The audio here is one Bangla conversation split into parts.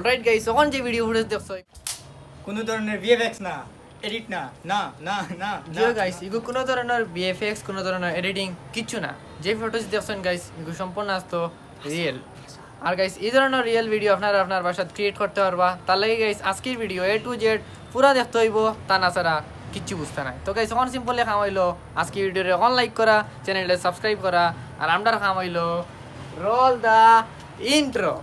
অলরাইট গাইস, এখন যে ভিডিও ফুটেজ দেখছো কোনো ধরনের ভিএফএক্স না, এডিট না, না না না জিও গাইস, এগু কোনো ধরনের ভিএফএক্স, কোনো ধরনের এডিটিং কিচ্ছু না। যে ফটোজ দেখছেন গাইস, এগু সম্পূর্ণ আসতো রিয়েল। আর গাইস, এই ধরনের রিয়েল ভিডিও আপনারা আপনার বাসায় ক্রিয়েট করতে পারবা। তার লাগে গাইস আজকের ভিডিও A to Z পুরা দেখতে হইব, তা না ছাড়া কিচ্ছু বুঝতে নাই। তো গাইস, এখন সিম্পলি কাম হইলো আজকের ভিডিওরে অন লাইক করা, চ্যানেলটা সাবস্ক্রাইব করা, আর আমরার কাম হইলো রোল দা ইন্ট্রো।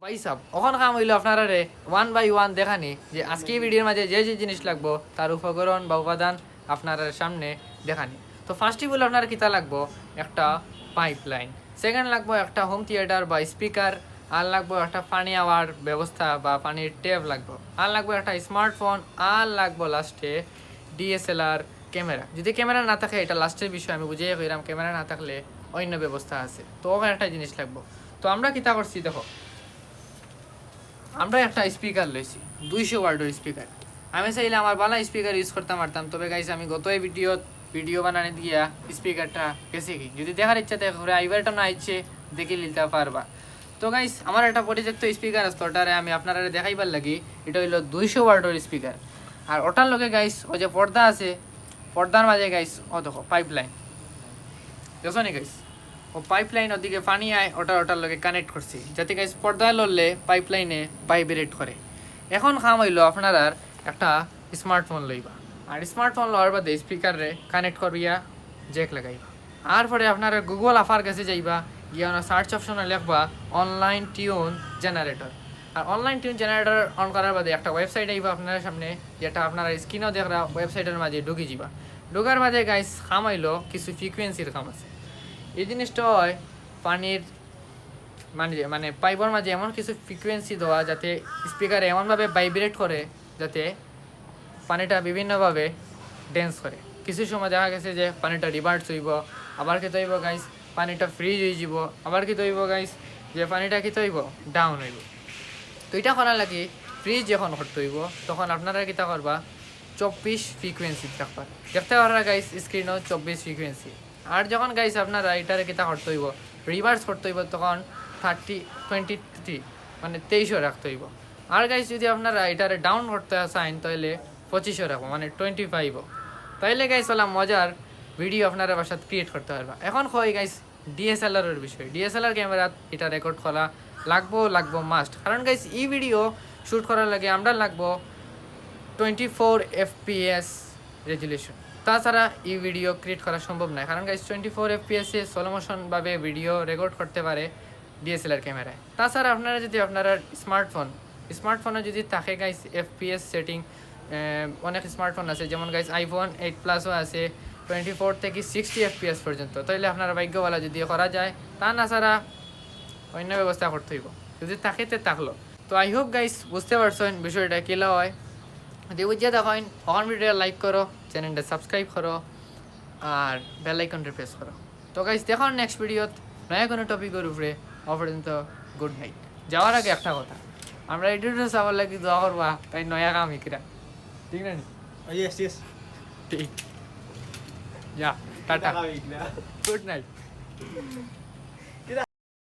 ভাই সাব, ওখান কাম হইলো আপনারা রে 1 by 1 দেখানি যে আজকে ভিডিওর মাঝে যে যে জিনিস লাগবো তার উপকরণ বা উপাদান আপনার সামনে দেখানি। তো ফার্স্টই বলে আপনার কিতা লাগবো, একটা পাইপলাইন, সেকেন্ড লাগবো একটা হোম থিয়েটার বা স্পিকার, আর লাগবো একটা পানি আওয়ার ব্যবস্থা বা পানির ট্যাপ লাগবো, আর লাগবো একটা স্মার্টফোন, আর লাগবো লাস্টে DSLR ক্যামেরা। যদি ক্যামেরা না থাকে, এটা লাস্টের বিষয় আমি বুঝিয়ে কইরাম, ক্যামেরা না থাকলে অন্য ব্যবস্থা আছে। তো ওখানে একটা জিনিস লাগবো। তো আমরা কিতা করছি দেখো, আমরা একটা স্পিকার লইছি 200 ওয়াটের স্পিকার। আমি চাইলে আমার বালা স্পিকার ইউজ করতে পারতাম, তবে গাইস আমি গত ভিডিও বানানো দিয়া স্পিকারটা গেছে কি, যদি দেখার ইচ্ছা থাকে আইবারটা না ইচ্ছে দেখে নিতে পারবা। তো গাইস, আমার একটা পরিচিত স্পিকার আছে, ওটারে আমি আপনারা দেখাইবার লাগি, এটা হইলো 200 ওয়াটের স্পিকার। আর ওটার লগে গাইস ওই যে পর্দা আছে, পর্দার মাঝে গাইস ও দেখো পাইপলাইন, দেখছো নি গাইস, ও পাইপলাইন ওদিকে পানি আয়, ওটার লগে কানেক্ট করছি, যাতে গাইস পর্দায় লড়লে পাইপলাইনে ভাইব্রেট করে। এখন কাম হইলো আপনারা একটা স্মার্টফোন লইবা, আর স্মার্টফোন লওয়ার বাদে স্পিকারে কানেক্ট করিয়া জ্যাক লাগাইবা। আর পরে আপনারা গুগল আফার কাছে যাইবা, গিয়া সার্চ অপশনে লিখবা অনলাইন টিউন জেনারেটর। আর অনলাইন টিউন জেনারেটর অন করার বাদে একটা ওয়েবসাইট আইবা আপনার সামনে, যেটা আপনারা স্ক্রিনেও দেখরা, ওয়েবসাইটের মাঝে ঢুকি যাবা। ঢোকার মাঝে গাইস কাম হইলো কিছু ফ্রিকুয়েন্সির কাম আছে। এই জিনিসটা হয় পানির মানে পাইপের মাঝে এমন কিছু ফ্রিকুয়েন্সি দেওয়া, যাতে স্পিকারে এমনভাবে ভাইব্রেট করে যাতে পানিটা বিভিন্নভাবে ড্যান্স করে। কিছু সময় দেখা গেছে যে পানিটা রিভার্স হইব, আবার কি হইব গাইস পানিটা ফ্রিজ হয়ে যাব, আবার কি হইব গাইস যে পানিটা কি হইব ডাউন হইব। তো এটা করার লাগে ফ্রিজ যখন করতে হইব, তখন আপনারা কিতা করবা 24 ফ্রিকুয়েন্সি রাখবা। দেখতে পারা গাইস স্ক্রিনও 24 ফ্রিকুয়েন্সি। আর যখন গাইস আপনারা এটারে কিতা করতে হইব, রিভার্স করতে হইব, তখন 23 মানে 23 রাখতে হইব। আর গাইস যদি আপনারা এটারে ডাউন করতে চান, তাহলে 25 রাখবো, মানে 25। তাইলে গাইস হলাম মজার ভিডিও আপনারা বাসায় ক্রিয়েট করতে পারবা। এখন হয় গাইস DSLR-এর বিষয়। DSLR ক্যামেরা এটা রেকর্ড করা লাগবো মাস্ট, কারণ গাইস এই ভিডিও শ্যুট করার লাগে আমরা লাগবো 24 FPS রেজুলেশন। তাছাড়া এই ভিডিও ক্রিয়েট করা সম্ভব নয়, কারণ গাইস 24 FPS-এ স্লো মোশনভাবে ভিডিও রেকর্ড করতে পারে DSLR ক্যামেরায়। তাছাড়া আপনারা যদি আপনারা স্মার্টফোনে যদি থাকে গাইস FPS সেটিং, অনেক স্মার্টফোন আছে, যেমন গাইস iPhone 8 Plus-ও আছে 24 থেকে 60 FPS পর্যন্ত। তাইলে আপনারা ভাগ্যবালা যদি করা যায়, তা না ছাড়া অন্য ব্যবস্থা করতে হইব, যদি থাকে তে থাকলো। তো আই হোপ গাইস বুঝতে পারছেন বিষয়টা কিলা হয়। যদি বুঝিয়ে দেখেন, অন ভিডিও লাইক করো, চ্যানেলটা সাবস্ক্রাইব করো, আর বেল আইকনটা প্রেস করো। তো গাইস দেখুন নেক্সট ভিডিওত নয়া কোনো টপিকের উপরে। অপর্যন্ত গুড নাইট। যাওয়ার আগে একটা কথা, আমরা এডিটর চাবার লাগি দোয়া করবা, তাই নয়া কাম শিকিরা, ঠিক না? ইয়েস ঠিক, যা টাটা, গুড নাইট।